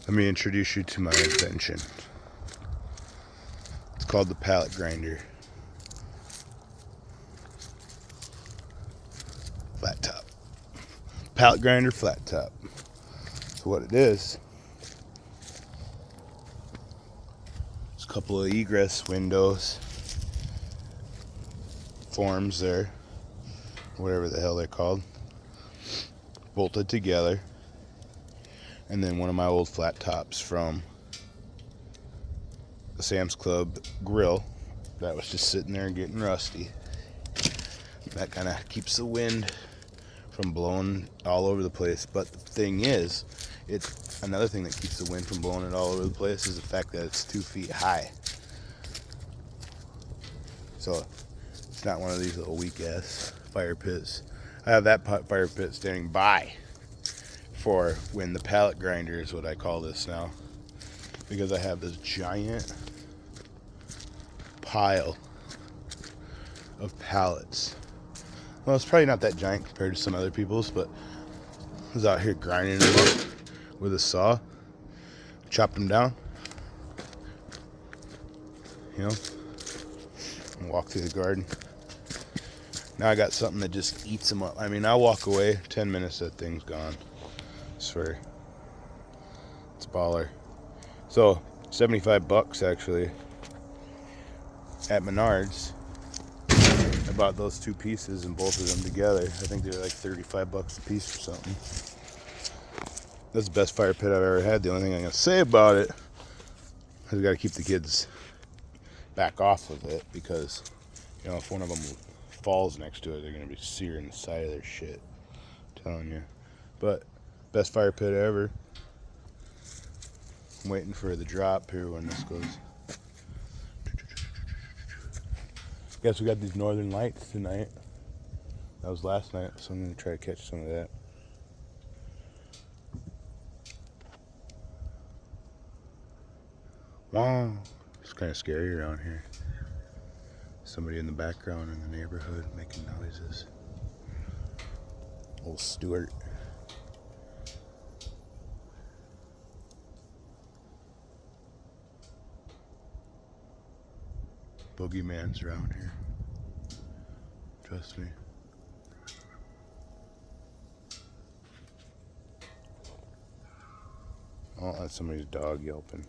Let me introduce you to my invention. It's called the pallet grinder. Flat top. Pallet grinder, flat top. So what it is, it's a couple of egress windows, forms there, whatever the hell they're called, bolted together, and then one of my old flat tops from the Sam's Club grill that was just sitting there getting rusty. That kind of keeps the wind from blowing all over the place. But the thing is, it's another thing that keeps the wind from blowing it all over the place is the fact that it's 2 feet high. So it's not one of these little weak ass fire pits. I have that fire pit standing by for when the pallet grinder is what I call this now, because I have this giant pile of pallets. Well, it's probably not that giant compared to some other people's, but I was out here grinding them up with a saw, chopped them down, and walk through the garden. Now I got something that just eats them up. I mean, I'll walk away, 10 minutes, that thing's gone. I swear. It's a baller. So, $75 actually at Menards. I bought those two pieces and bolted them together. I think they're like $35 a piece or something. That's the best fire pit I've ever had. The only thing I'm going to say about it is I got to keep the kids back off of it, because, if one of them falls next to it, they're going to be searing the side of their shit. I'm telling you. But, best fire pit ever. I'm waiting for the drop here when this goes. Guess we got these northern lights tonight. That was last night, so I'm going to try to catch some of that. Wow. It's kind of scary around here. Somebody in the background in the neighborhood making noises. Old Stuart. Boogeyman's around here. Trust me. Oh, that's somebody's dog yelping.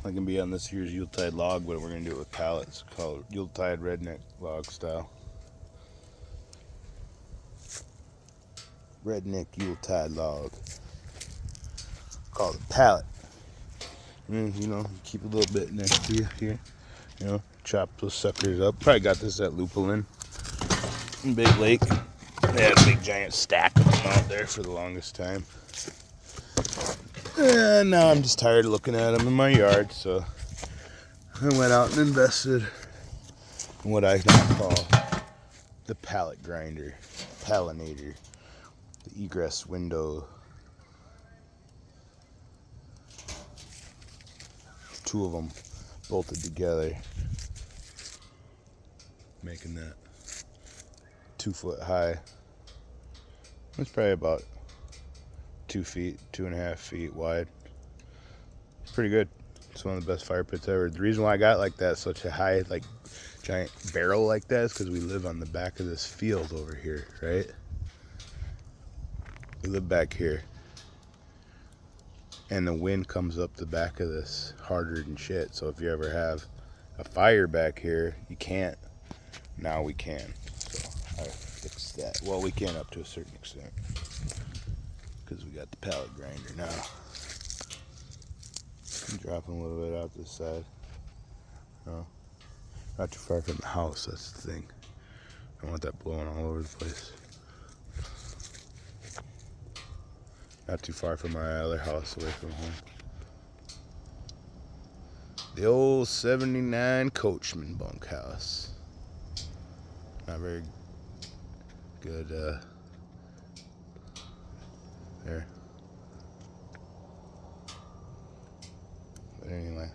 I can be on this year's Yuletide log, but we're going to do it with pallets, called Yuletide redneck log style. Redneck Yuletide log. Called a pallet. And, keep a little bit next to you here. Chop those suckers up. Probably got this at Lupulin in Big Lake. They had a big giant stack of them out there for the longest time. And now I'm just tired of looking at them in my yard, so I went out and invested in what I now call the pallet grinder, pallinator, the egress window. Two of them bolted together, making that 2 foot high. It's probably about 2 feet, 2.5 feet wide. It's pretty good. It's one of the best fire pits ever. The reason why I got like that, such a high, giant barrel like that, is because we live on the back of this field over here, right? We live back here. And the wind comes up the back of this harder than shit. So if you ever have a fire back here, you can't. Now we can. So I fixed that. Well, we can up to a certain extent, because we got the pallet grinder now. I'm dropping a little bit out this side. No, not too far from the house, that's the thing. I don't want that blowing all over the place. Not too far from my other house away from home. The old 79 Coachman bunkhouse. Not very good, there. But anyway.